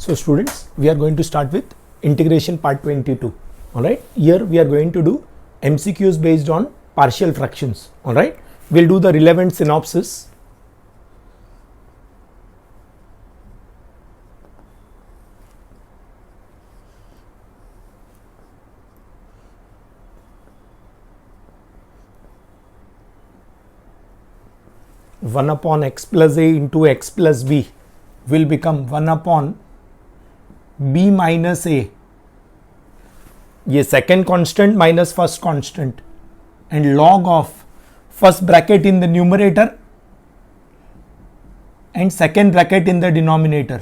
So students, we are going to start with integration part 22. All right, here we are going to do MCQs based on partial fractions. All right, we'll do the relevant synopsis. One upon x plus a into x plus b will become 1 upon b minus a, ये second constant minus first constant, and log of first bracket in the numerator and second bracket in the denominator.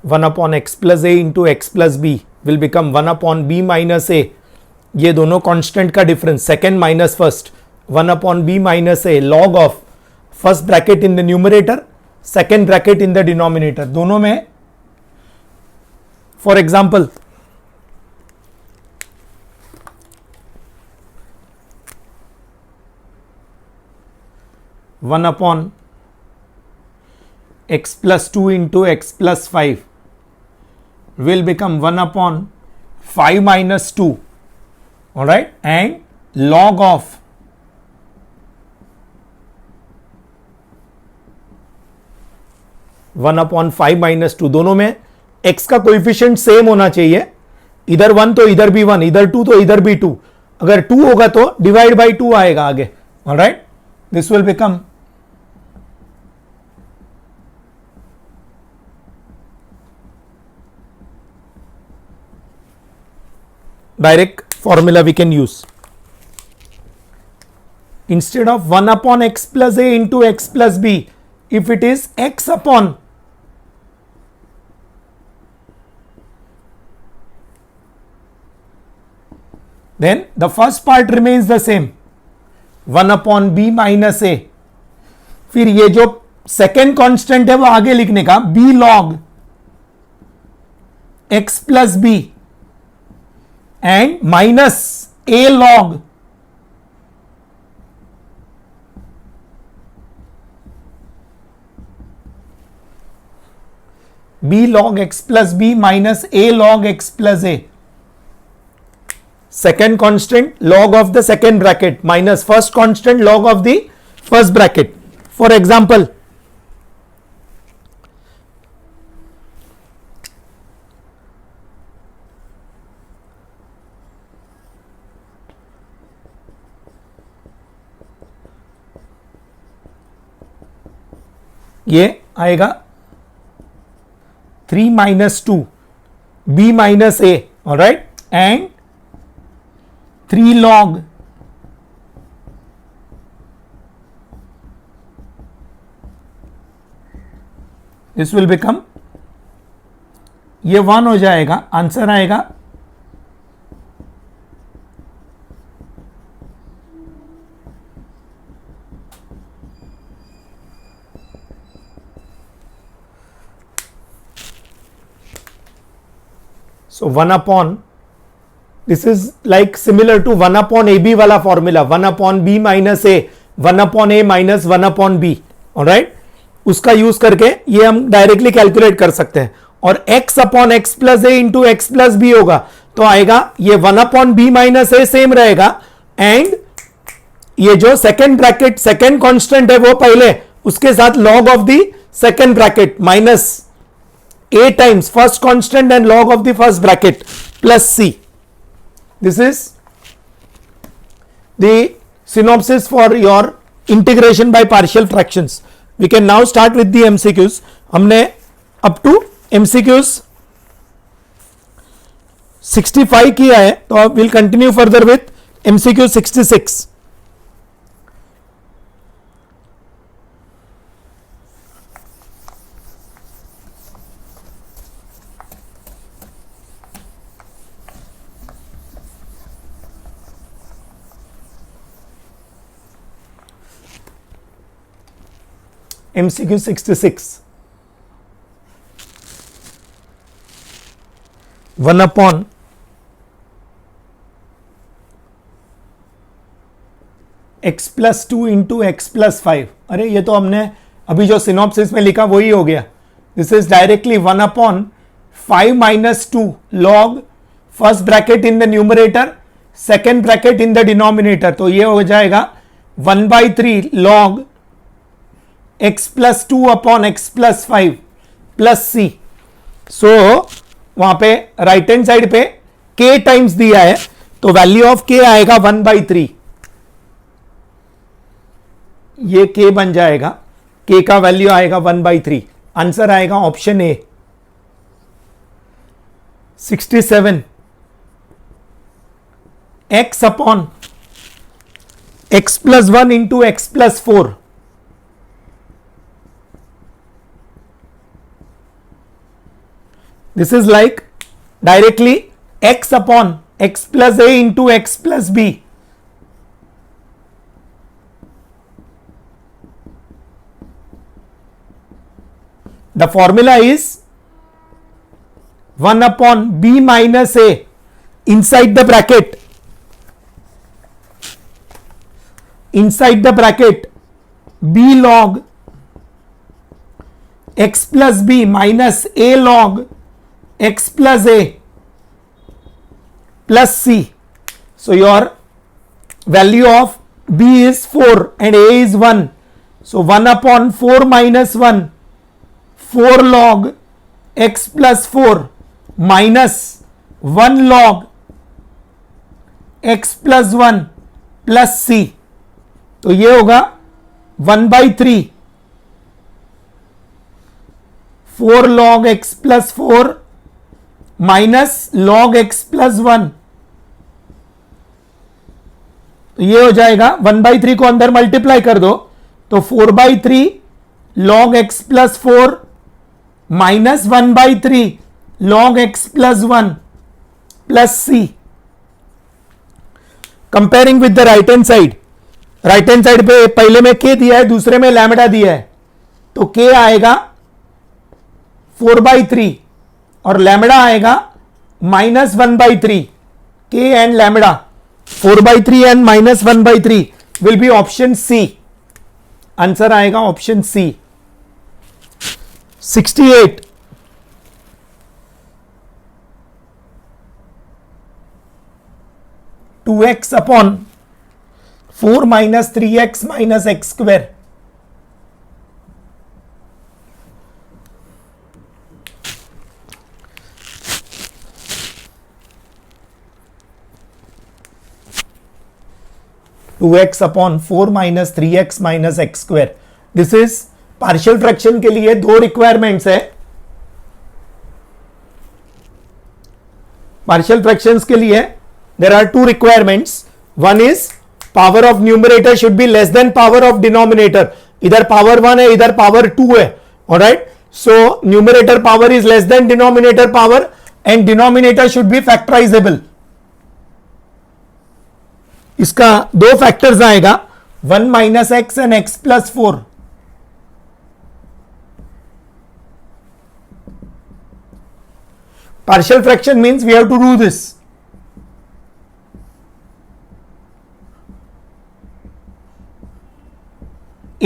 One upon x plus a into x plus b will become 1 upon b minus a, ये दोनों constant का difference second minus first, 1 upon B minus A log of first bracket in the numerator second bracket in the denominator, दोनों में. For example one upon x plus two into x plus five will become 1 upon 5 minus 2. All right, and log of one upon 5 minus 2, दोनों में x का coefficient same होना चाहिए, इधर 1 तो इधर भी 1, इधर 2 तो इधर भी 2. अगर 2 होगा तो डिवाइड बाई 2 आएगा आगे. All right, this will become direct formula we can use. Instead of 1 upon x plus a into x plus b, if it is x upon then the first part remains the same, 1 upon b minus a. फिर ये जो second constant है वो आगे लिखने का, b log x plus b and minus a log b log x plus b minus a log x plus a. Second constant log of the second bracket minus first constant log of the first bracket. For example, ये आएगा 3 minus 2 b minus a, all right, and 3 log this will become, ये 1 हो जाएगा, answer आएगा so 1 upon, this is like similar to 1 upon ab वाला formula, 1 upon b minus a, 1 upon a minus 1 upon b. Alright, उसका use करके ये हम directly calculate कर सकते हैं. और x upon x plus a into x plus B होगा तो आएगा ये 1 upon b minus a same रहेगा, एंड ये जो सेकेंड ब्रैकेट सेकेंड कॉन्स्टेंट है वो पहले उसके साथ log of the second bracket minus a times first constant and log of the first bracket plus c. This is the synopsis for your integration by partial fractions. We can now start with the MCQs. हमने up to MCQs 65 किया है, तो we'll continue further with MCQ 66. MCQ 66, 1 upon x plus 2 into x plus 5. अरे ये तो हमने अभी जो सिनॉप्सिस में लिखा वही हो गया. This is directly 1/5 minus 2 log first bracket in the numerator, second bracket in the denominator. तो ये हो जाएगा 1/3 log x plus 2 upon x plus 5 plus c. सो वहां पे राइट हैंड साइड पे k टाइम्स दिया है, तो वैल्यू ऑफ k आएगा 1/3. ये k बन जाएगा, k का वैल्यू आएगा 1/3. आंसर आएगा option A. 67 x upon x plus 1 into x plus 4. This is like directly x upon x plus a into x plus b. The formula is 1 upon b minus a inside the bracket. Inside the bracket b log x plus b minus a log x plus a plus c. So your value of b is 4 and a is 1. So 1 upon 4 minus 1, 4 log x plus 4 minus 1 log x plus 1 plus c. तो ये होगा 1/3 4 log x plus 4 minus log x plus 1. तो ये हो जाएगा 1/3 को अंदर multiply कर दो तो 4/3 log x plus 4 minus 1/3 log x plus 1 plus c. Comparing with the right hand side, right hand side पे पहले में k दिया है, दूसरे में लैम्बडा दिया है, तो k आएगा 4/3 और लैम्बडा आएगा minus 1/3. k and lambda 4/3 and minus 1/3 will be option C. Answer आएगा option C. 68 2x upon 4 minus 3x minus x square. Two x upon 4 minus 3x minus x square. This is partial fraction के लिए दो requirements है. Partial fractions के लिए there are two requirements. One is power of numerator should be less than power of denominator. इधर power 1 है, इधर power 2 है. Alright, so numerator power is less than denominator power and denominator should be factorisable. इसका दो factors आएगा 1 minus x and x plus 4. Partial fraction means we have to do this.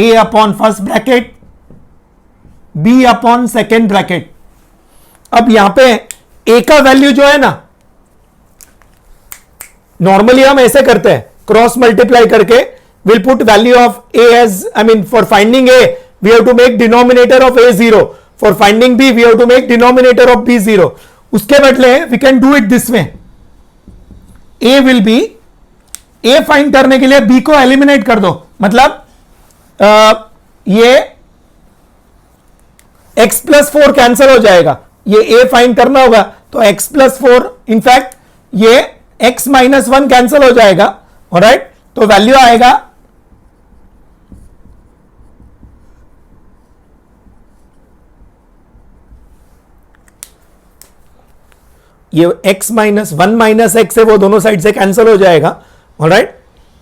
A upon first bracket, B upon second bracket. अब यहां पे A का value जो है ना, नॉर्मली हम ऐसे करते हैं, क्रॉस मल्टीप्लाई करके will put value of A as, I mean for finding A we have to make denominator of A 0, for finding B we have to make denominator of B 0. उसके बदले we can do it this way. A will be, A find करने के लिए B को eliminate कर दो, मतलब ये x प्लस 4 कैंसिल हो जाएगा, ये a फाइंड करना होगा तो x प्लस 4, इनफैक्ट ये x माइनस 1 कैंसिल हो जाएगा. ऑलराइट, तो वैल्यू आएगा ये x माइनस 1 माइनस x है, वो दोनों साइड से कैंसिल हो जाएगा. ऑलराइट,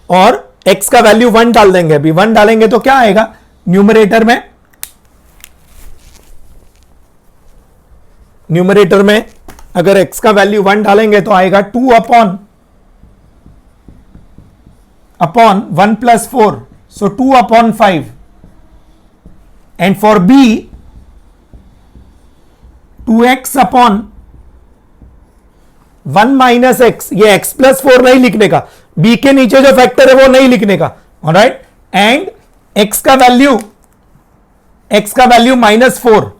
और x का वैल्यू 1 डाल देंगे. अभी 1 डालेंगे तो क्या आएगा न्यूमरेटर में, न्यूमरेटर में अगर x का वैल्यू 1 डालेंगे तो आएगा 2 upon 1 plus 4, so 2 upon 5 and for B 2x upon 1 minus X, ये x प्लस 4 नहीं लिखने का, b के नीचे जो फैक्टर है वो नहीं लिखने का, ऑलराइट, एंड x का वैल्यू -4,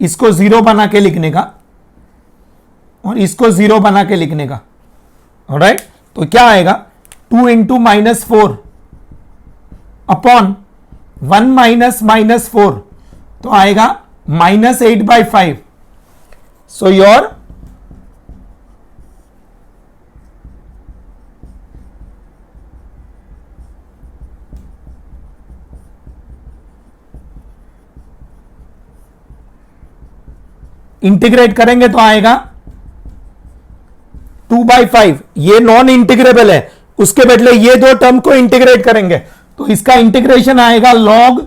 इसको 0 बना के लिखने का और इसको 0 बना के लिखने का, ऑलराइट। तो क्या आएगा 2 इंटू -4 अपॉन 1 माइनस 4, तो आएगा -8/5। सो योर इंटीग्रेट करेंगे तो आएगा 2/5, ये नॉन इंटीग्रेबल है, उसके बदले ये दो टर्म को इंटीग्रेट करेंगे तो इसका इंटीग्रेशन आएगा log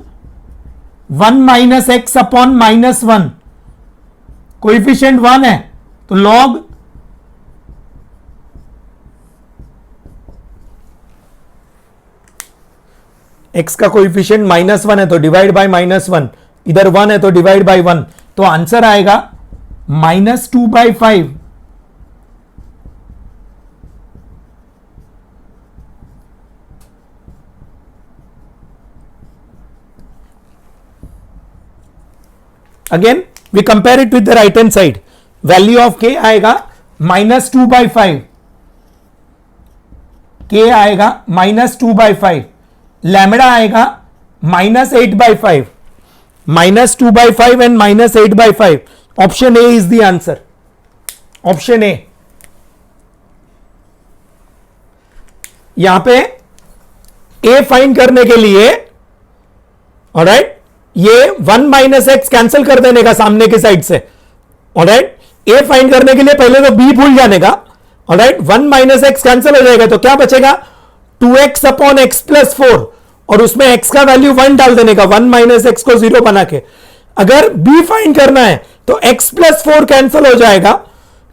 1 minus x upon -1, coefficient 1 है तो log x का कोएफिशिएंट -1 है तो डिवाइड बाय -1, इधर 1 है तो डिवाइड बाय 1, तो आंसर आएगा -2/5। Again we compare it with the right hand side, value of k आएगा -2/5, k आएगा -2/5, लैम्बडा आएगा -8/5, -2/5 and -8/5, option A is the answer, option A. यहां पे a फाइंड करने के लिए, ऑलराइट, ये 1 माइनस एक्स कैंसिल कर देने का सामने की साइड से, ऑलराइट, a फाइंड करने के लिए पहले तो b भूल जाने का, ऑलराइट, 1 माइनस एक्स कैंसिल हो जाएगा तो क्या बचेगा 2x अपॉन एक्स प्लस 4, और उसमें x का वैल्यू 1 डाल देने का, 1 माइनस एक्स को 0 बना के। अगर b फाइंड करना है तो x प्लस 4 कैंसिल हो जाएगा,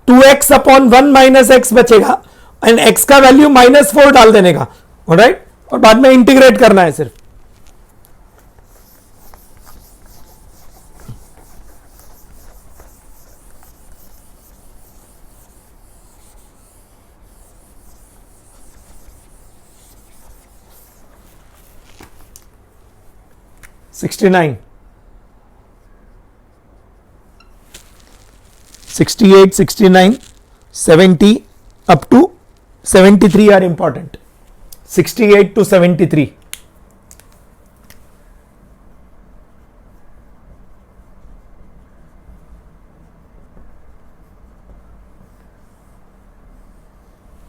2x अपॉन 1 माइनस एक्स बचेगा एंड x का वैल्यू -4 डाल देने का, ऑलराइट, और बाद में इंटीग्रेट करना है सिर्फ। (69) 68, 69, 70 up to 73 are important. 68 to 73.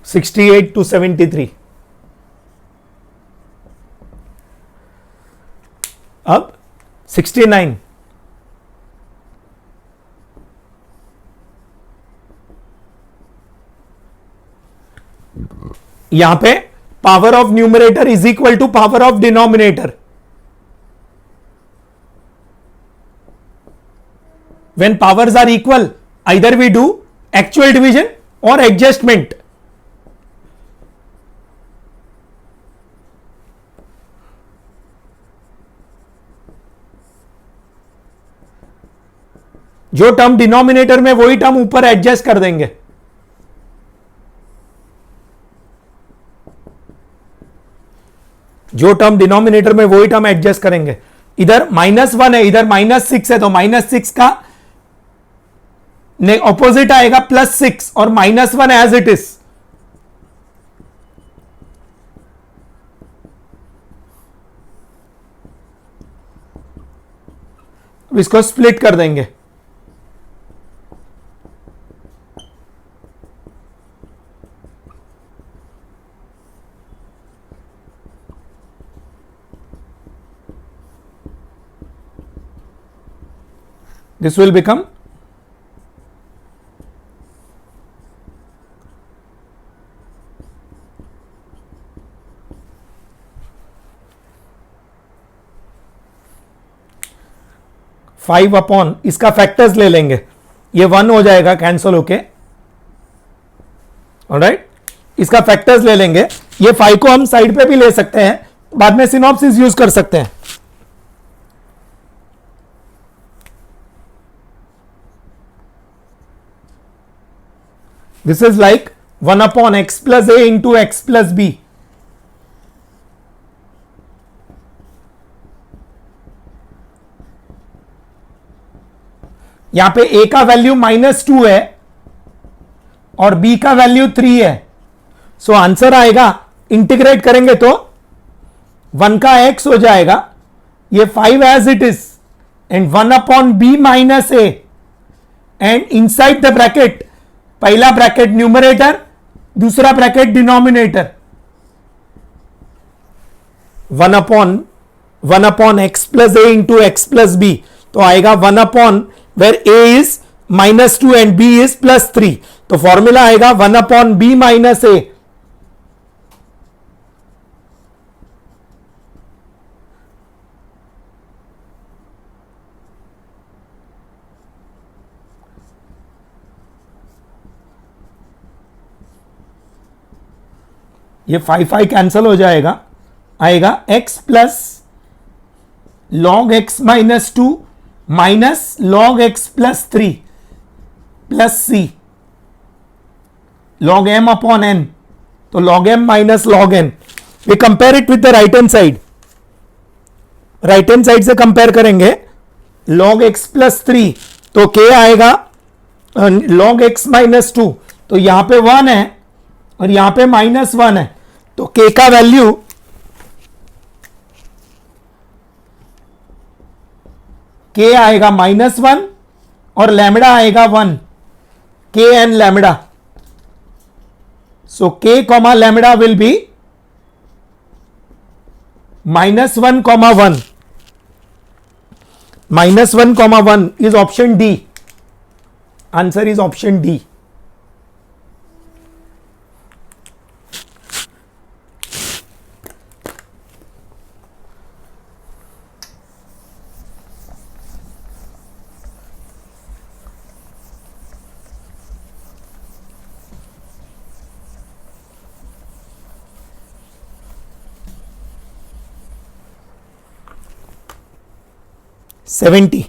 (68 to 73). अब 69, यहां पे power of numerator is equal to power of denominator. When powers are equal either we do actual division और एडजस्टमेंट। जो टर्म डिनोमिनेटर में वही टर्म ऊपर एडजस्ट कर देंगे। जो टर्म डिनोमिनेटर में वही टर्म एडजस्ट करेंगे। इधर -1 है, इधर -6 है, तो -6 का ऑपोजिट आएगा +6 और -1 एज इट इज। इसको स्प्लिट कर देंगे। This will become five upon, इसका फैक्टर्स ले लेंगे, ये 1 हो जाएगा कैंसल होके, ऑलराइट, इसका फैक्टर्स ले लेंगे। ये 5 को हम साइड पे भी ले सकते हैं, बाद में सिनॉप्सिस यूज कर सकते हैं। This is like 1 upon x plus A into x plus B. यहां पे a का वैल्यू -2 है और b का वैल्यू 3 है। सो आंसर आएगा, इंटीग्रेट करेंगे तो 1 का x हो जाएगा, ये 5 as it is, and 1 upon b minus a, and inside the bracket, पहला ब्रैकेट न्यूमरेटर, दूसरा bracket denominator, 1 upon x plus ए इंटू एक्स प्लस बी। तो आएगा 1 upon where a is -2 and b is +3। तो formula आएगा 1 upon b minus ए। ये 5 cancel हो जाएगा, आएगा x plus log x minus 2 minus log x plus 3 plus c log m upon n। तो log m minus log n। We compare it with the right hand side, right hand side से compare करेंगे, log x plus 3 तो k आएगा log x minus 2, तो यहां पे 1 है और यहां पे -1 है, तो k का वैल्यू k आएगा -1 और लैम्बडा आएगा 1, k and lambda. So k comma lambda will be -1, -1, -1, is option D. Answer is option D. Seventy,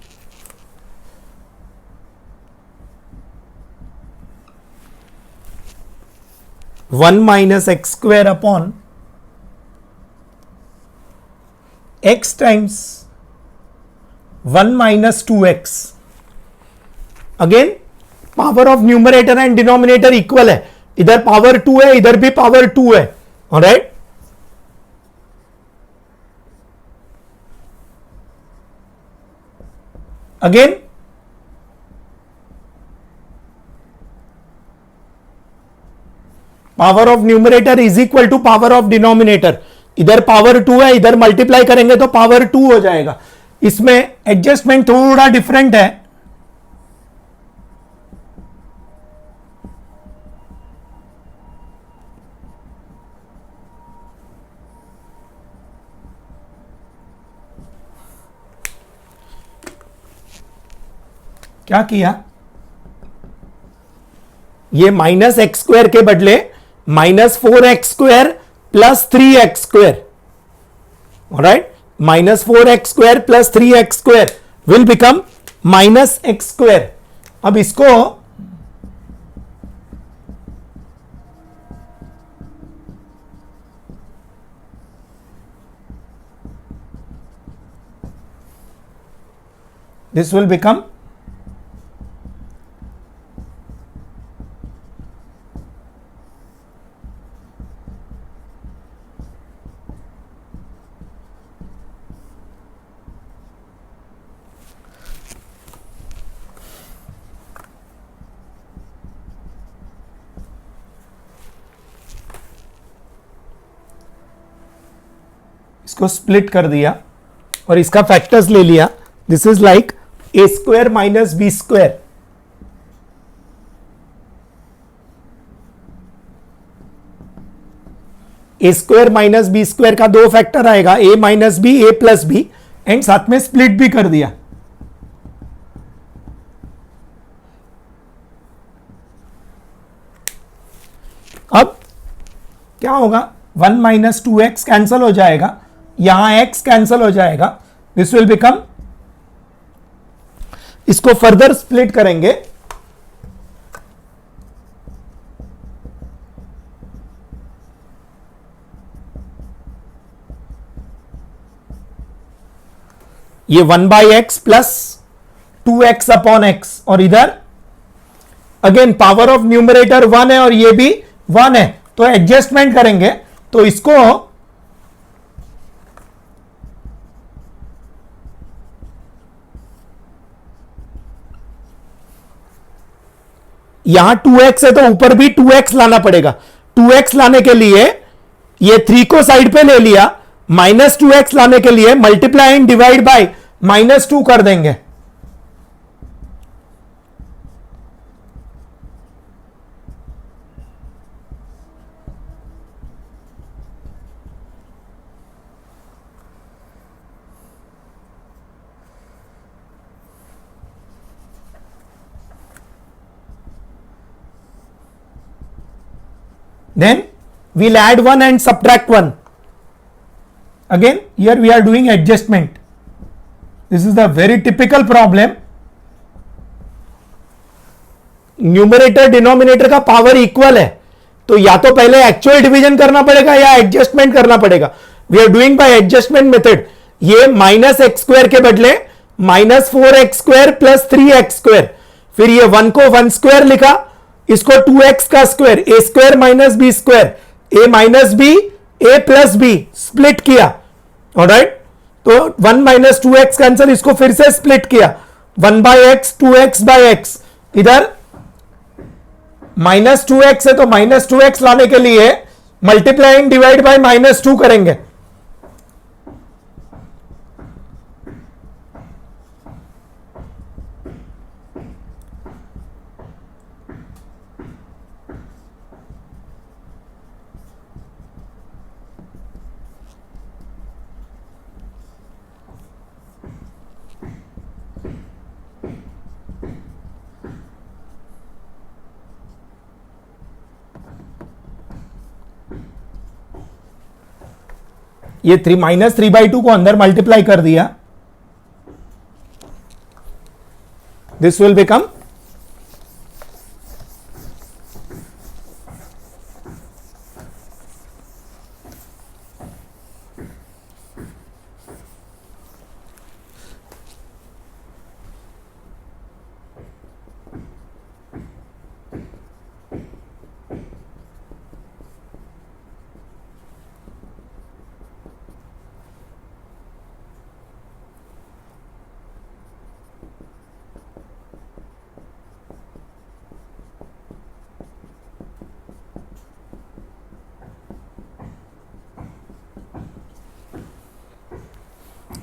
one minus X square upon X times 1 minus 2x। Again power of numerator and denominator equal है, इधर power 2 है, इधर भी power 2 है। Alright, again power of numerator is equal to power of denominator, इधर power 2 है, इधर multiply करेंगे तो पावर 2 हो जाएगा। इसमें एडजस्टमेंट थोड़ा डिफरेंट है, क्या किया, ये माइनस एक्स स्क्वायर के बदले -4x² plus 3x², alright, -4x² plus 3x² will become -x²। अब इसको दिस विल बिकम इसको स्प्लिट कर दिया और इसका फैक्टर्स ले लिया। This is like a² minus b²। a² minus b² का 2 फैक्टर आएगा, a minus B, a plus B, and साथ में स्प्लिट भी कर दिया। अब क्या होगा, 1 माइनस 2x कैंसल हो जाएगा, यहां x कैंसल हो जाएगा, दिस विल बिकम, इसको फर्दर स्प्लिट करेंगे, ये 1/x plus 2x upon x, और इधर अगेन पावर ऑफ न्यूमरेटर 1 है और ये भी 1 है, तो एडजस्टमेंट करेंगे, तो इसको यहां 2x है तो ऊपर भी 2x लाना पड़ेगा, 2x लाने के लिए ये 3 को साइड पे ले लिया, -2x लाने के लिए मल्टीप्लाई एंड डिवाइड बाय -2 कर देंगे, then we'll add 1 and subtract 1. Again here we are doing adjustment. This is the very typical problem. Numerator denominator का पावर इक्वल है, तो या तो पहले एक्चुअल डिवीजन करना पड़ेगा या एडजस्टमेंट करना पड़ेगा, we are doing by adjustment method. ये -x² के बदले -4x² प्लस 3x², फिर ये 1 को 1² लिखा, इसको 2x का square, a² minus B square, a minus B a plus B, split किया, ऑलराइट, तो 1 माइनस 2x कैंसिल, इसको फिर से स्प्लिट किया, 1/x 2x/x, इधर -2x है तो -2x लाने के लिए मल्टीप्लाइंग डिवाइड बाय -2 करेंगे, ये -3/2 को अंदर मल्टीप्लाई कर दिया, दिस विल बिकम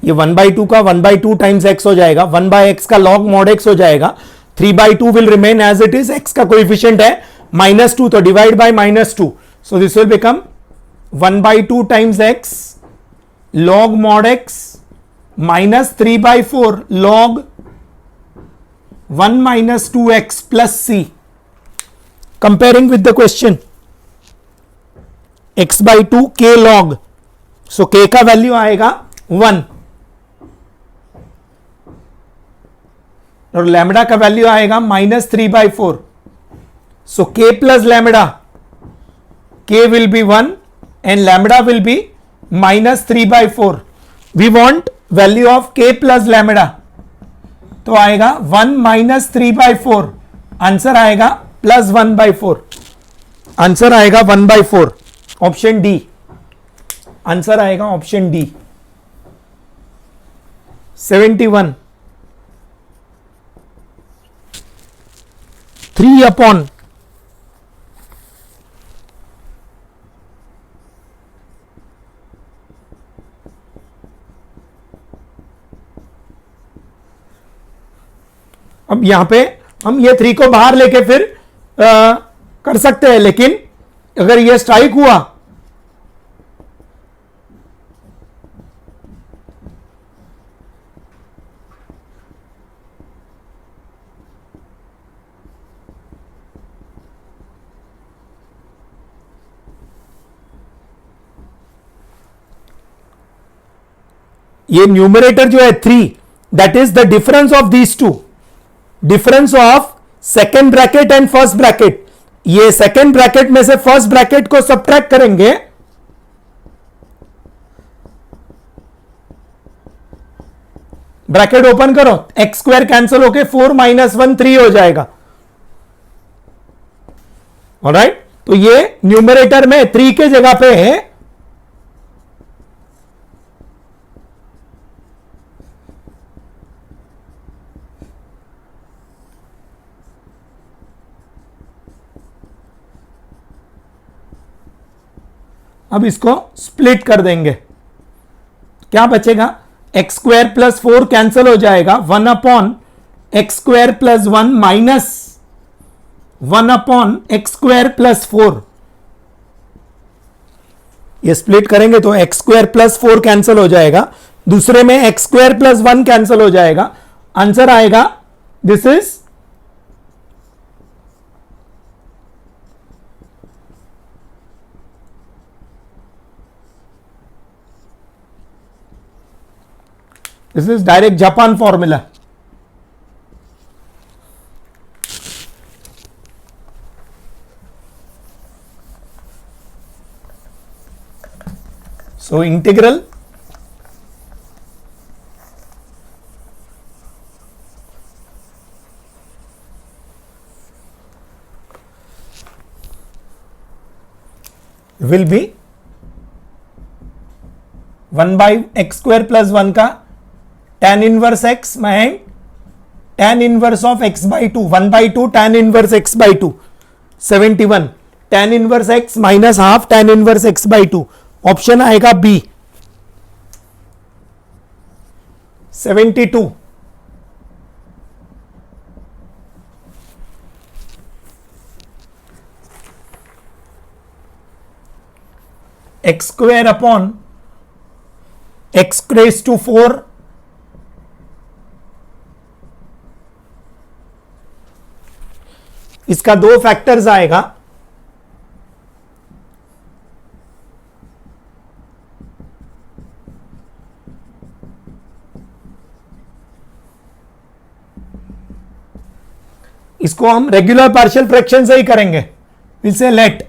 ये 1/2 का 1/2 टाइम्स x हो जाएगा, 1/x का log mod x हो जाएगा, 3/2 will remain as it is, x का कोएफिशिएंट है -2 तो divide by -2, so this will become 1/2 times x log mod x -3/4 log 1 minus 2x plus c, comparing with the question x/2 k log, so k का value आएगा 1 और lambda का value आएगा -3/4, so k plus lambda, k will be 1 and lambda will be -3/4, we want value of k plus lambda, तो आएगा 1 - 3/4, answer आएगा +1/4, answer आएगा 1/4, option D, answer आएगा ऑप्शन डी। 71 3 अपॉन अब यहां पे हम ये 3 को बाहर लेके फिर कर सकते हैं, लेकिन अगर ये स्ट्राइक हुआ ये न्यूमरेटर जो है 3, that is the difference of these two, difference of second bracket and first bracket. ये सेकेंड ब्रैकेट में से फर्स्ट ब्रैकेट को सब्ट्रैक्ट करेंगे, ब्रैकेट ओपन करो, एक्स स्क्वायर कैंसिल होके 4 माइनस 1 3 हो जाएगा। ऑलराइट, तो ये न्यूमरेटर में 3 के जगह पे है अब इसको स्प्लिट कर देंगे, क्या बचेगा, एक्स स्क्वायर प्लस 4 कैंसिल हो जाएगा, 1 upon X square plus 1 minus 1 upon X square plus 4। ये स्प्लिट करेंगे तो एक्स स्क्वायर प्लस 4 कैंसिल हो जाएगा, दूसरे में एक्स स्क्वायर प्लस 1 कैंसिल हो जाएगा, आंसर आएगा this is direct Japan formula. So integral will be 1 by x square plus 1 का tan inverse x and tan inverse of x by 2, 1 by 2 tan inverse x by 2, 71 tan inverse x minus half tan inverse x by 2, option आएगा B 72। X square upon X raise to 4 इसका 2 factors आएगा, इसको हम regular partial fraction से ही करेंगे, फिर से late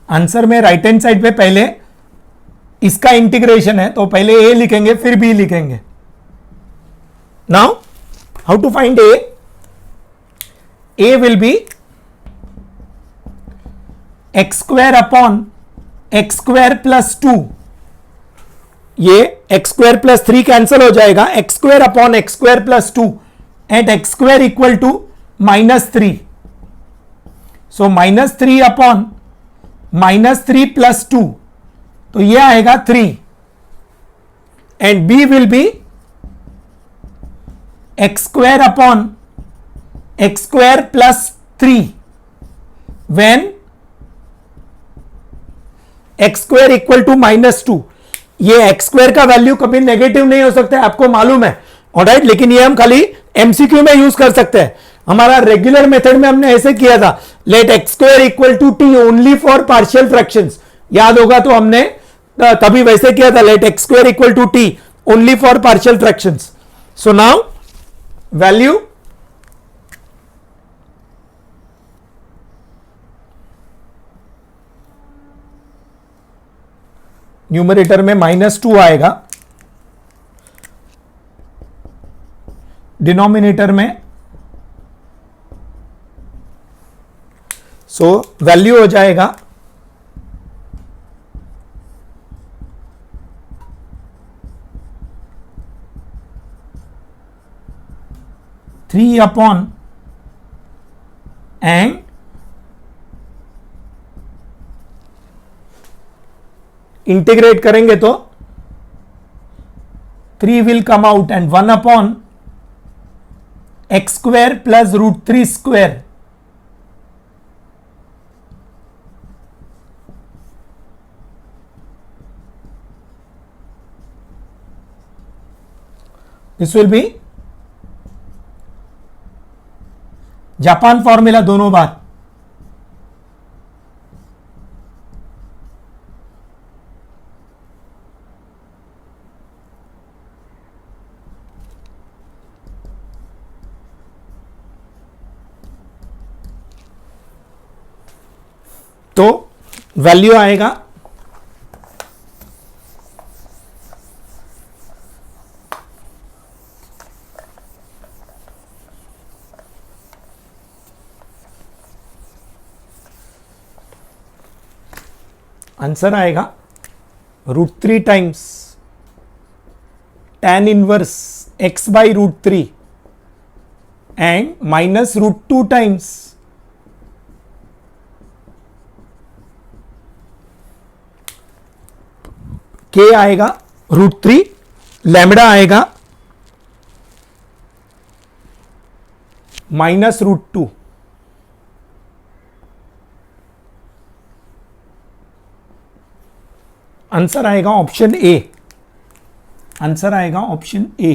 answer में राइट हैंड साइड पे पहले इसका इंटीग्रेशन है तो पहले ए लिखेंगे फिर बी लिखेंगे। Now how to find A will be X square upon X square plus 2, ये एक्स स्क्वायर प्लस 3 कैंसिल हो जाएगा, X square upon X square plus 2 at X square equal to -3, so -3 upon -3 plus 2, तो ये आएगा 3 and B will be X square upon X square plus 3 when X square equal to -2। ये x square का value कभी negative नहीं हो सकता है, आपको मालूम है, ऑलराइट, लेकिन ये हम खाली एमसीक्यू में यूज कर सकते हैं। हमारा रेगुलर मेथड में हमने ऐसे किया था, let X square equal to T only for partial fractions, याद होगा तो हमने तभी वैसे किया था, let X square equal to T only for partial fractions. So now value numerator में -2 आएगा, डिनोमिनेटर में सो वैल्यू हो जाएगा थ्री अपॉन एंड इंटीग्रेट करेंगे तो 3 will come out and 1 upon X square plus √3 square, this will be जापान formula दोनों बार. तो वैल्यू आएगा आंसर आएगा √3 times tan inverse x by √3 and minus √2 times k आएगा √3, लैम्बडा आएगा माइनस √2. आंसर आएगा ऑप्शन ए. आंसर आएगा ऑप्शन ए.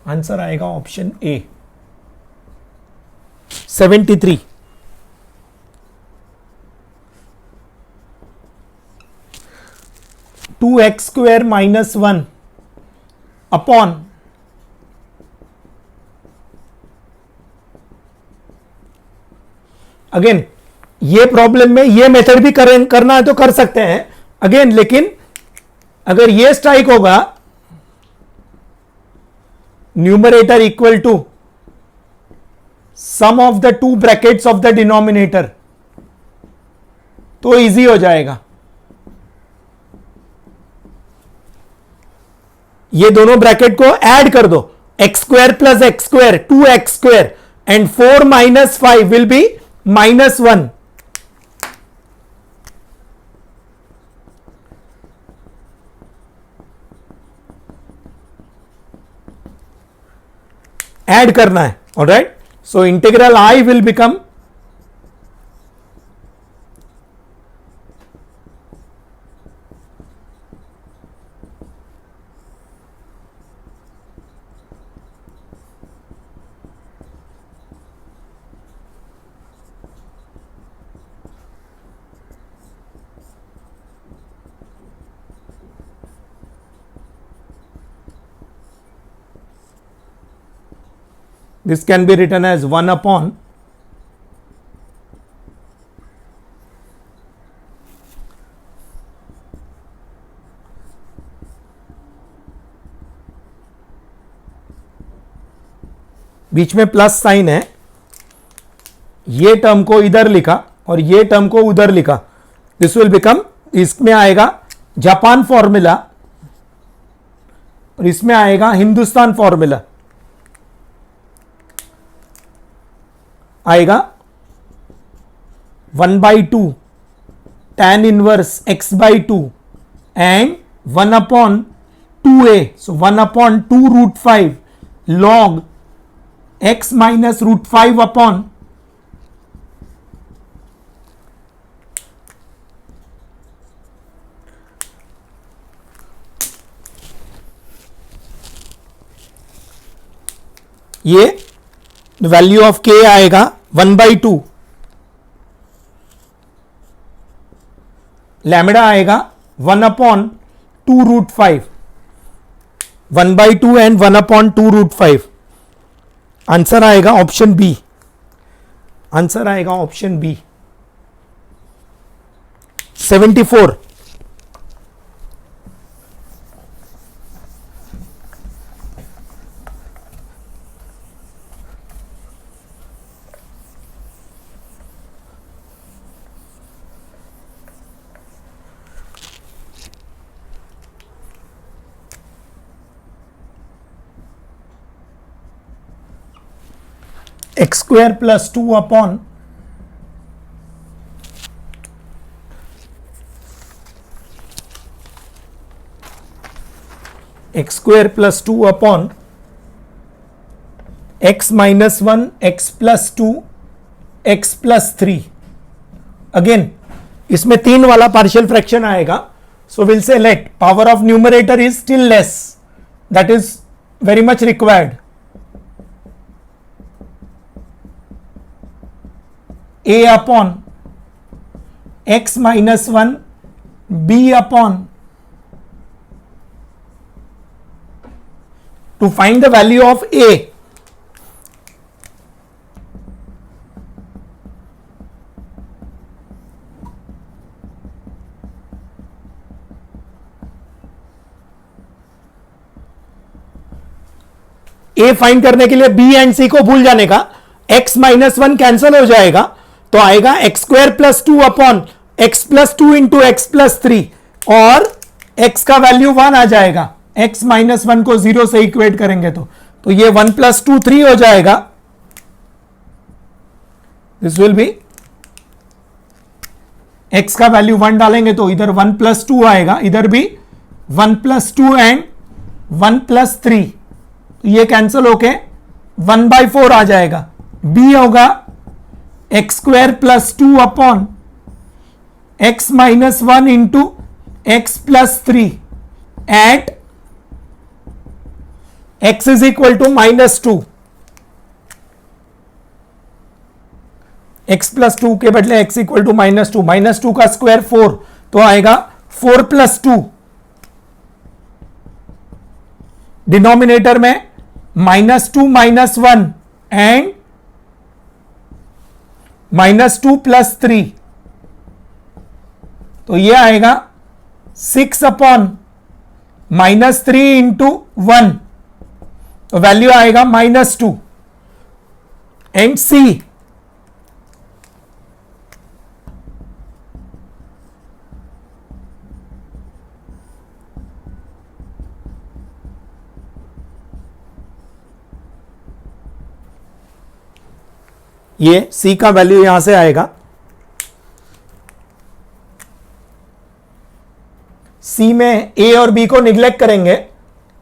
आंसर आएगा option A. 73. Two X square minus 1 upon again ये प्रॉब्लम में ये मेथड भी करना है तो कर सकते हैं अगेन, लेकिन अगर ये स्ट्राइक होगा numerator equal to sum of the two brackets of the denominator तो इजी हो जाएगा. ये दोनों ब्रैकेट को ऐड कर दो, X square plus X square 2x square and 4 minus 5 will be -1. Add करना है. Alright, so integral I will become this can be written as 1 upon बीच में प्लस साइन है, ये टर्म को इधर लिखा और ये टर्म को उधर लिखा. दिस विल बिकम, इसमें आएगा जापान फॉर्मूला और इसमें आएगा हिंदुस्तान फॉर्मूला. आएगा 1/2 tan inverse x by 2 and 1/2a. So 1/2 √5 log x minus √5 upon ये वैल्यू ऑफ k आएगा 1/2, लैम्बडा आएगा 1/2 √5, 1/2 एंड 1/2 √5. आंसर आएगा ऑप्शन बी. आंसर आएगा option B. 74. X square plus 2 upon x square plus 2 upon x minus 1, x plus 2, x plus 3. Again इसमें 3 वाला partial fraction आएगा. So we'll say let power of numerator is still less, that is very much required. a upon x minus 1 b upon, to find the value of a, a find करने के लिए b and c को भूल जाने का. x minus 1 cancel हो जाएगा तो आएगा X square plus 2 upon x plus 2 into x plus 3, और x का वैल्यू 1 आ जाएगा. x माइनस 1 को 0 से इक्वेट करेंगे तो ये 1 प्लस 2 3 हो जाएगा. दिस विल बी, x का वैल्यू 1 डालेंगे तो इधर 1 प्लस 2 आएगा, इधर भी 1 प्लस 2 एंड 1 प्लस 3, ये कैंसिल होके 1/4 आ जाएगा. b होगा X square plus 2 upon X minus 1 into x plus 3 at x is equal to -2. x plus 2 के बदले x इक्वल टू -2, -2 का स्क्वायर 4, तो आएगा 4 प्लस 2. डिनोमिनेटर में -2 -1 एंड -2 प्लस 3, तो ये आएगा 6 अपॉन -3 इंटू 1, तो वैल्यू आएगा -2. एंड C, ये C का वैल्यू यहां से आएगा. C में A और B को निग्लेक्ट करेंगे,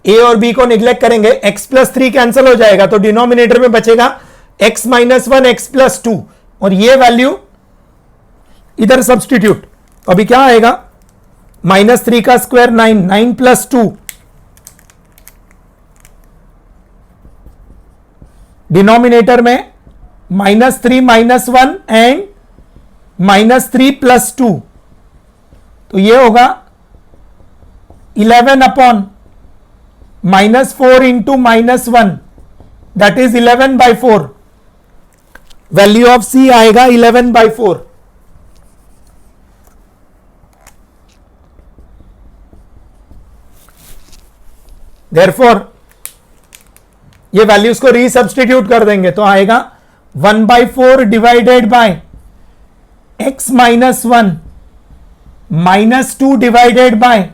A और B को निग्लेक्ट करेंगे, x प्लस 3 कैंसिल हो जाएगा तो डिनोमिनेटर में बचेगा x माइनस 1 x प्लस 2, और ये वैल्यू इधर सब्सटीट्यूट. तो अभी क्या आएगा, -3 का स्क्वायर 9, 9 प्लस 2, डिनोमिनेटर में -3 -1 एंड -3 प्लस 2, तो ये होगा 11 upon -4 into -1, that is 11/4. Value of C आएगा 11/4. देयरफॉर ये वैल्यूज को रीसब्स्टिट्यूट कर देंगे तो आएगा 1/4 divided by x minus 1 -2 divided by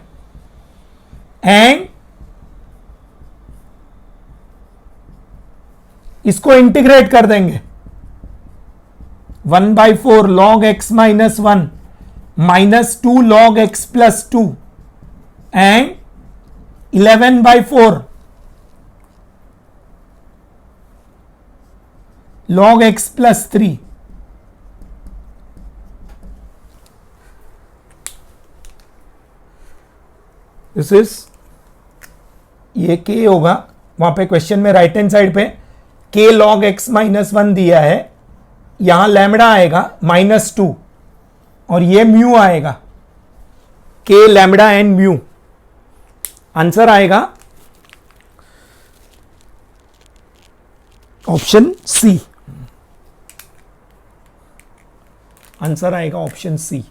and इसको इंटीग्रेट कर देंगे 1/4 log x minus 1 -2 log x plus 2 and 11/4 log x plus 3. This is, ये k होगा, वहां पे क्वेश्चन में राइट हैंड साइड पे k log x माइनस 1 दिया है, यहां लैम्बडा आएगा -2 और ये म्यू आएगा, k lambda and mu. Answer आएगा ऑप्शन सी. आंसर आएगा option C.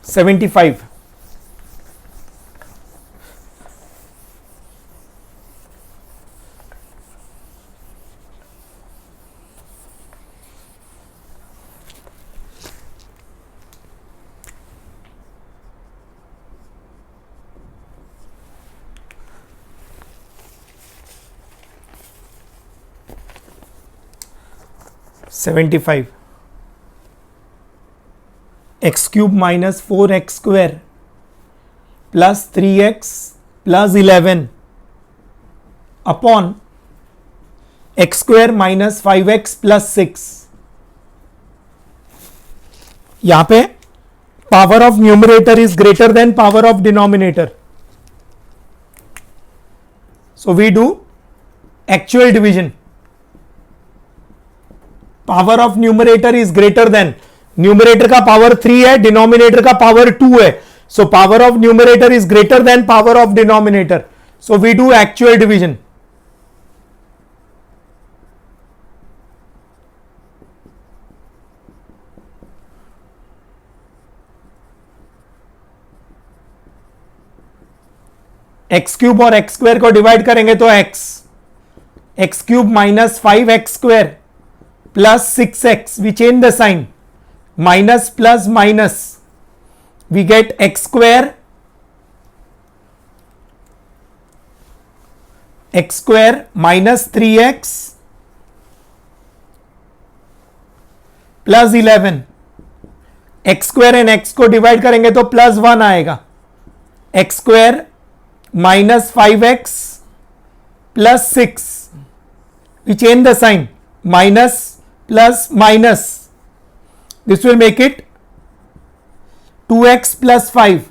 75. x cube minus 4x square plus 3x plus 11 upon X square minus 5x plus 6. यहां पे power of numerator is greater than power of denominator, so we do actual division. Power of numerator is greater than, numerator का power 3 है, denominator का power 2 है, so power of numerator is greater than power of denominator, so we do actual division. X cube और X square को divide करेंगे तो x cube minus 5x square plus 6x, we change the sign, minus plus minus, we get X square minus 3x plus 11. X square and X को divide करेंगे तो plus 1 आएगा. X square minus 5x plus 6, we change the sign, minus plus minus, this will make it 2x plus 5.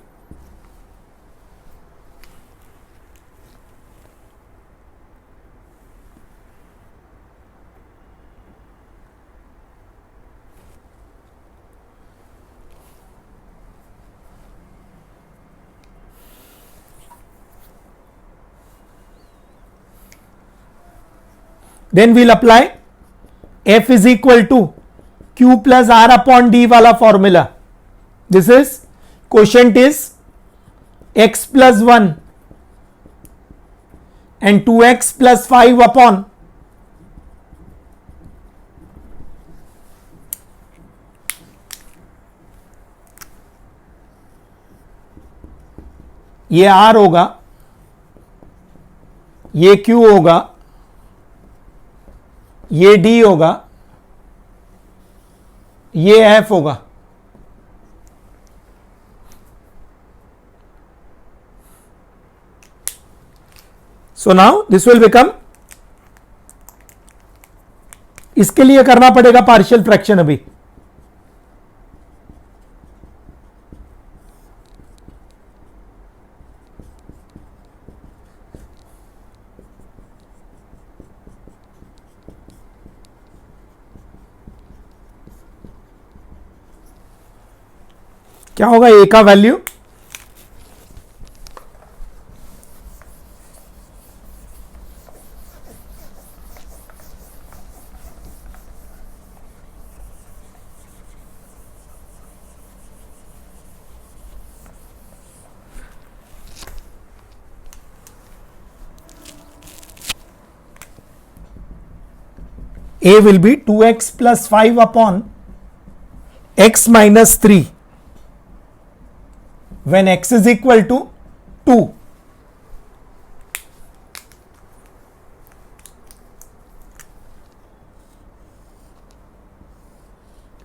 Then we'll apply f is equal to q plus r upon d वाला formula. This is quotient is x plus 1 and 2x plus 5 upon ये r होगा, ये q होगा, ये d होगा, ये f होगा. So now this will become, इसके लिए करना पड़ेगा पार्शियल फ्रैक्शन. अभी क्या होगा a का value, a will be 2x plus 5 upon x minus 3 when x is equal to 2.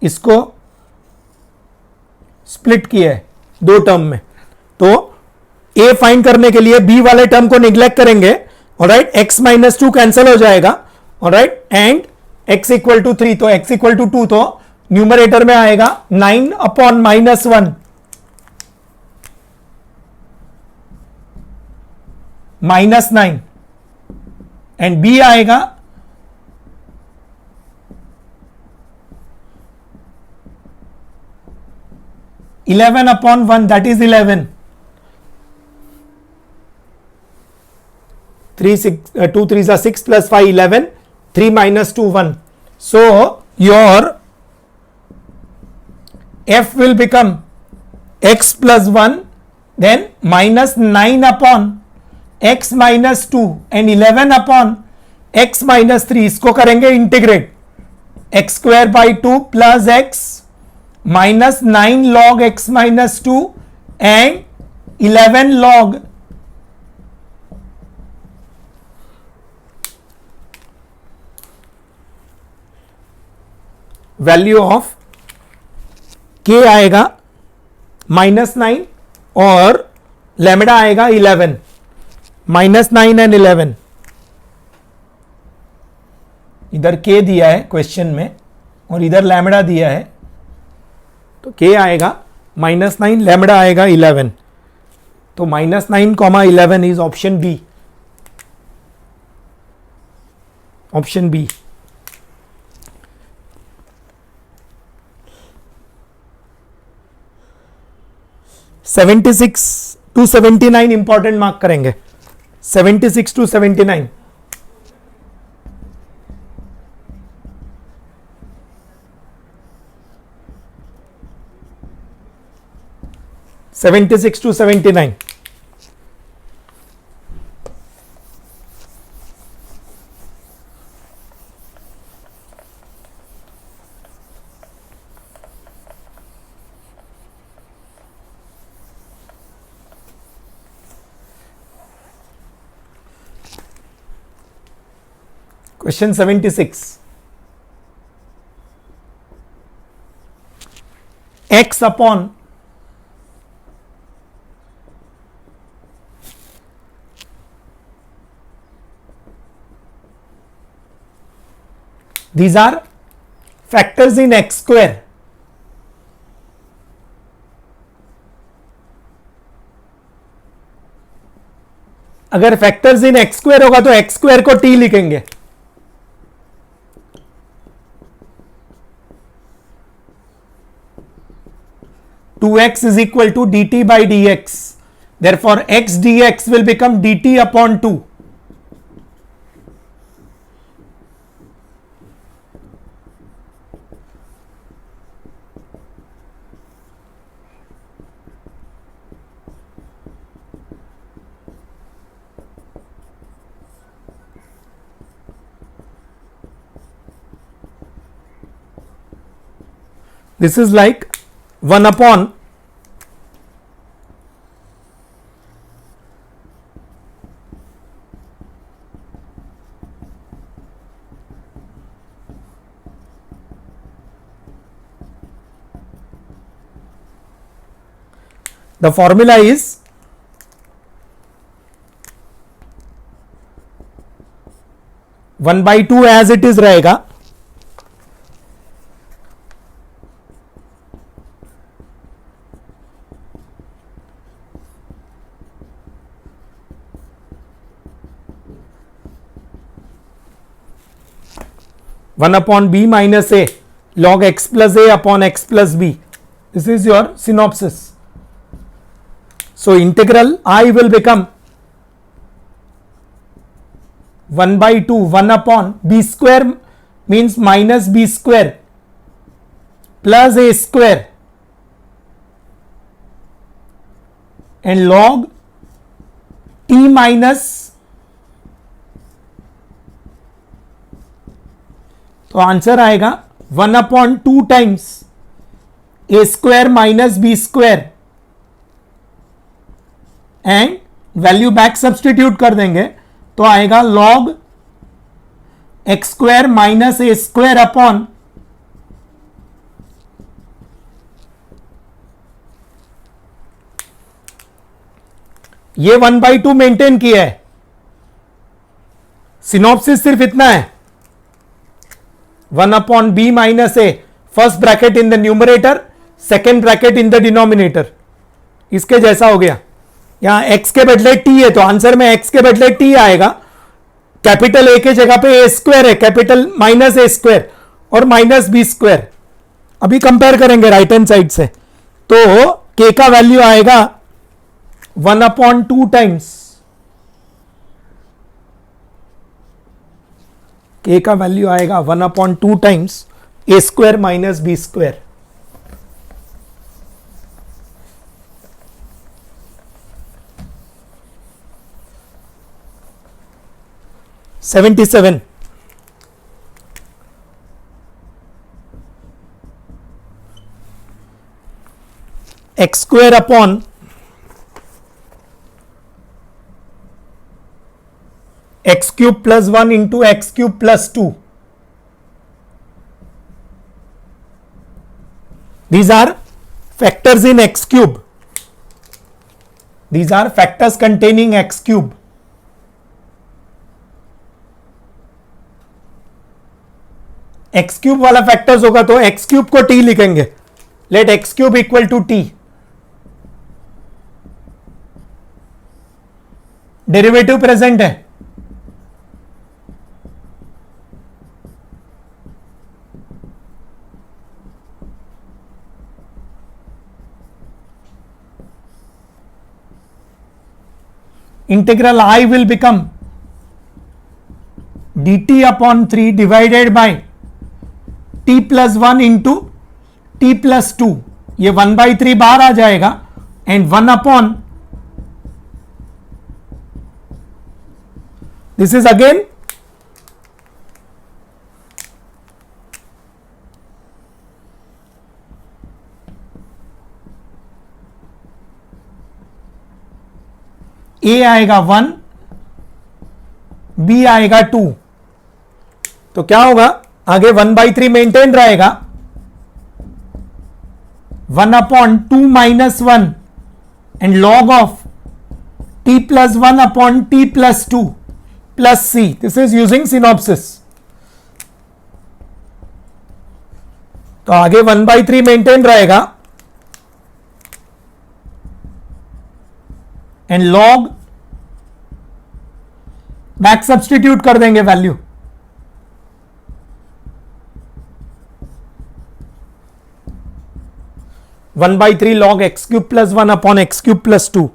इसको स्प्लिट किया है दो टर्म में, तो a फाइंड करने के लिए b वाले टर्म को निग्लेक्ट करेंगे. ऑलराइट, x माइनस 2 कैंसिल हो जाएगा. Alright, and x equal to 3, तो x इक्वल टू 2, तो न्यूमरेटर में आएगा 9 upon minus 1 minus 9, and b आएगा 11 upon 1, that is 11. 2 3 6 plus 5 11, 3 minus 2 1. So your f will become x plus 1, then minus 9 upon x minus 2 and 11 upon x minus 3. इसको करेंगे integrate, x square by 2 plus x minus 9 log x minus 2 and 11 log value of k आएगा -9 और lambda आएगा 11, -9 and 11. इधर k दिया है question में और इधर लैम्बडा दिया है, तो k आएगा -9, लैम्बडा आएगा 11, तो -9, 11 is option B, option B. (76 to 79) important mark करेंगे, 76 to 79। (76 to 79) question 76, x upon these are factors in x square, अगर फैक्टर्स इन एक्स स्क्वायर होगा तो एक्स स्क्वायर को t लिखेंगे, two X is equal to dt by dx, therefore x dx will become dt upon 2. This is like 1 upon the formula is one by two as it is रहेगा, one upon B minus A log x plus a upon x plus b. This is your synopsis. So integral I will become 1 by 2 1 upon b square means minus b square plus a square and log t minus, तो answer आएगा 1 upon 2 times A square minus B square and value back substitute कर देंगे तो आएगा log X square minus ए square upon ये 1/2 maintain किया है। Synopsis सिर्फ इतना है, 1 upon B minus a, first bracket in the numerator, second bracket in the denominator, इसके जैसा हो गया। यहां x के बदले t है तो आंसर में x के बदले t आएगा, कैपिटल a के जगह पे a स्क्वायर है, कैपिटल माइनस ए स्क्वायर और माइनस बी स्क्वायर। अभी कंपेयर करेंगे राइट हैंड साइड से, तो k का वैल्यू आएगा 1 अपॉन 2 टाइम्स, k का वैल्यू आएगा 1 upon 2 times A square minus B square. (77) x square upon x cube plus 1 into x cube plus 2. These are factors in x cube. These are factors containing x cube. X cube वाला factors होगा तो x cube को t लिखेंगे. Let x cube equal to t. Derivative present है. Integral I will become dt upon 3 divided by t plus 1 into t plus 2. ये 1/3 बाहर आ जाएगा and 1 upon this is again a आएगा 1, बी आएगा 2. तो क्या होगा आगे 1/3 मेंटेन रहेगा. 1 upon 2 minus 1 and log of t plus 1 upon t plus 2 plus c. This is using synopsis. तो आगे 1/3 मेंटेन रहेगा एंड लॉग बैक सब्सटीट्यूट कर देंगे value. One by three log x cube plus 1 upon x cube plus 2.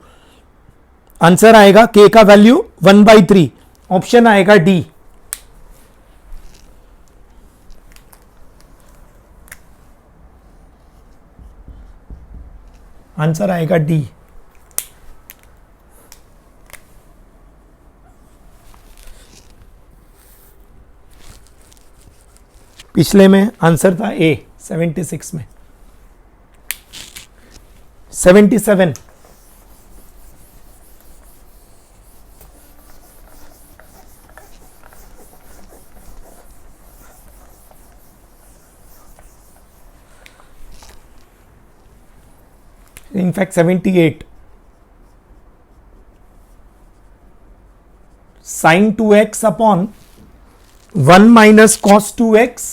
Answer आएगा के का value 1/3. Option आएगा D. Answer आएगा डी. पिछले में आंसर था ए 76 में. 77 in fact 78 sin 2x upon 1 minus cos 2x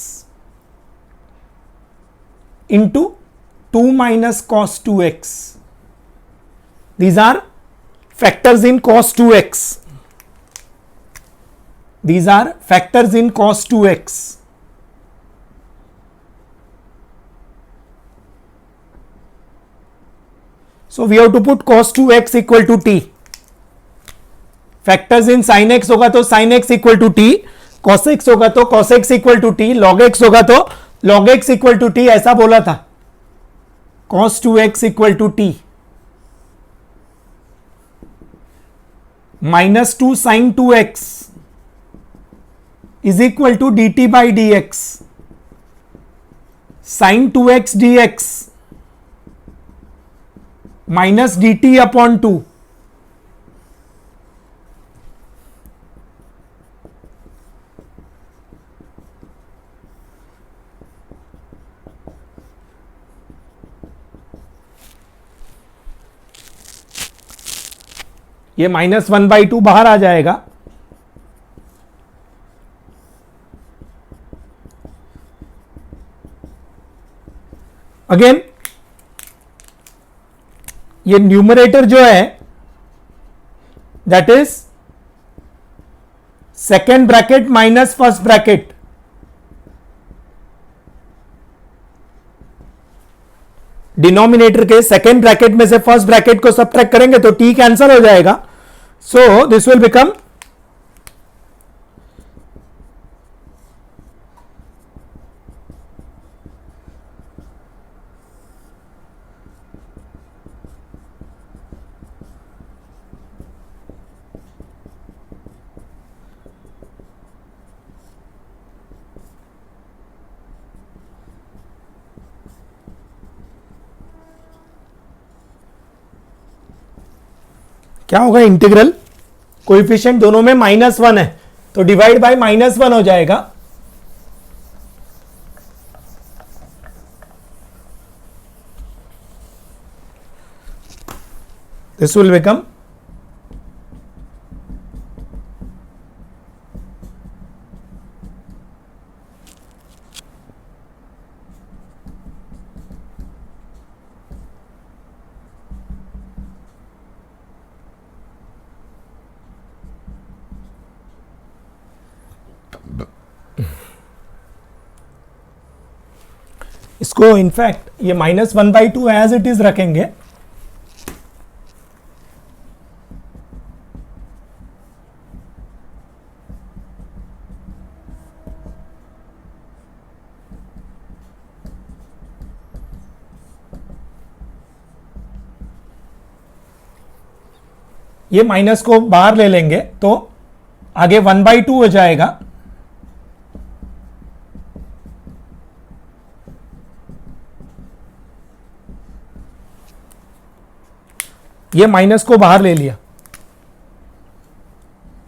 into 2 minus cos 2x. These are factors in cos 2x. These are factors in cos 2x. So we have to put cos 2x equal to t. Factors in sin x होगा तो sin x equal to t, cos x होगा तो cos x equal to t, log x होगा तो log x equal to t. ऐसा बोला था. cos 2x equal to t minus 2 sin 2x is equal to dt by dx. sin 2x dx minus dt upon 2. ये -1/2 बाहर आ जाएगा. Again ये न्यूमरेटर जो है that is second bracket minus first bracket. Denominator के सेकेंड ब्रैकेट में से फर्स्ट ब्रैकेट को सब्ट्रैक्ट करेंगे तो टी कैंसिल हो जाएगा. सो दिस विल बिकम क्या होगा इंटीग्रल कोएफिशिएंट दोनों में -1 है तो डिवाइड बाय -1 हो जाएगा. दिस विल बिकम इसको इनफैक्ट ये -1/2 एज इट इज रखेंगे. ये माइनस को बाहर ले लेंगे तो आगे 1/2 हो जाएगा. ये माइनस को बाहर ले लिया,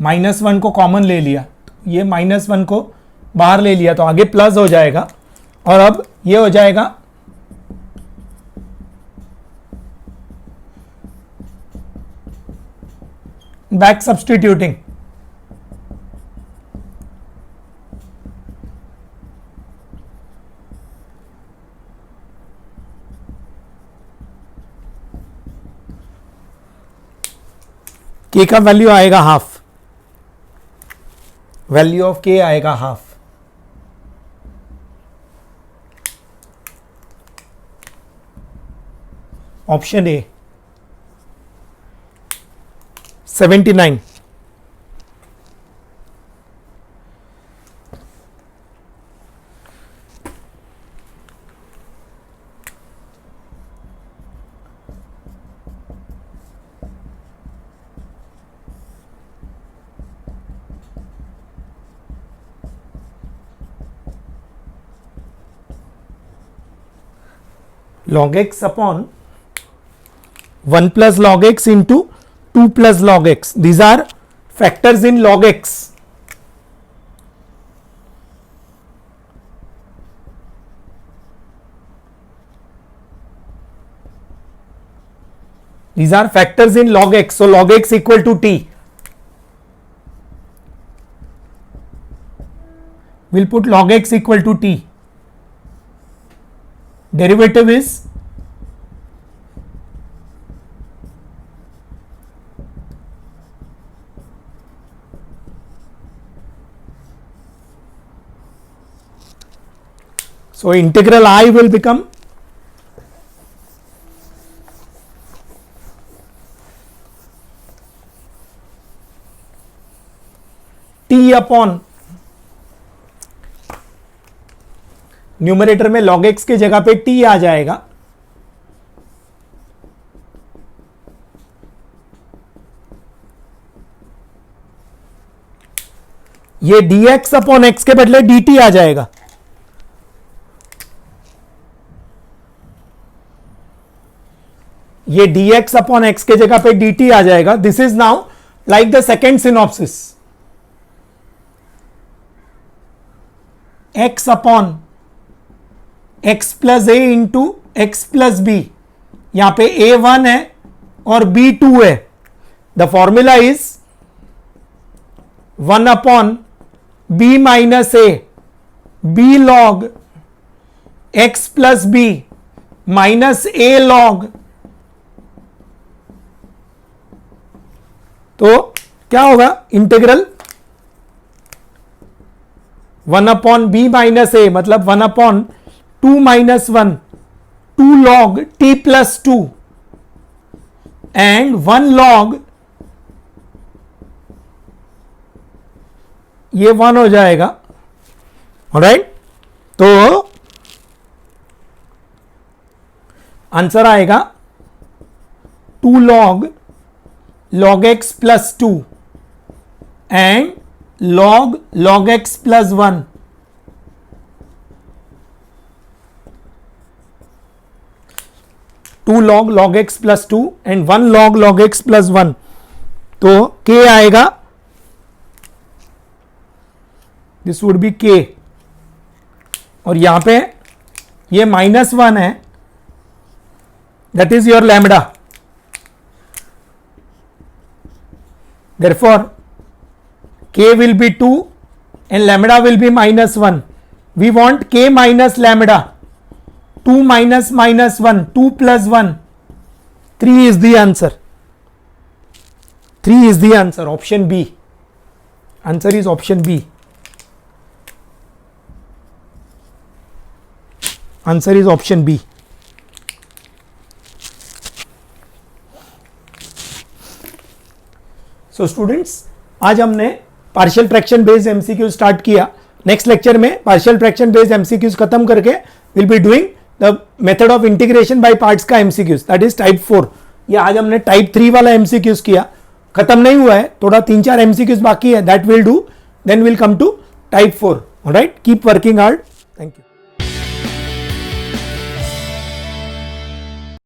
-1 को कॉमन ले लिया, ये -1 को बाहर ले लिया तो आगे प्लस हो जाएगा. और अब ये हो जाएगा बैक सब्स्टिट्यूटिंग. के का वैल्यू आएगा हाफ, वैल्यू ऑफ के आएगा half. Option A 79. log x upon 1 plus log x into 2 plus log x. These are factors in log x. These are factors in log x. So log x equal to t. We'll put log x equal to t. Derivative is so integral I will become t upon numerator में log x की जगह पे t आ जाएगा. ये dx upon x के बदले dt आ जाएगा. ये dx अपॉन x के जगह पे dt आ जाएगा. This is now like the second synopsis. x upon x plus A into x plus B. यहां पे a1 है और b2 है. The formula is 1 upon b minus a b log x plus b minus a log. तो क्या होगा integral 1 upon b minus a मतलब 1 upon 2 minus 1 2 log t plus 2 and 1 log ये 1 हो जाएगा. ऑलराइट, तो आंसर आएगा 2 log x plus 2 and log x plus 1. Two log x plus 2 and 1 log x plus 1. तो k आएगा, दिस वुड बी k. और यहां पे ये -1 है, that is your lambda. Therefore k will be 2 and lambda will be -1. We want k minus lambda. 2 minus -1 2 plus 1 3 is the answer. 3 is the answer. Option B. Answer is option B. Answer is option B. So students, आज हमने partial fraction based MCQ start किया. Next lecture में partial fraction based MCQs खत्म करके will be doing the method of integration by parts का MCQs, that is type 4. ये आज हमने टाइप 3 वाला एमसीक्यूज किया, खत्म नहीं हुआ है, थोड़ा 3-4 एमसीक्यूज बाकी है, that will do, then will come to type 4. Alright, keep working hard. Thank you.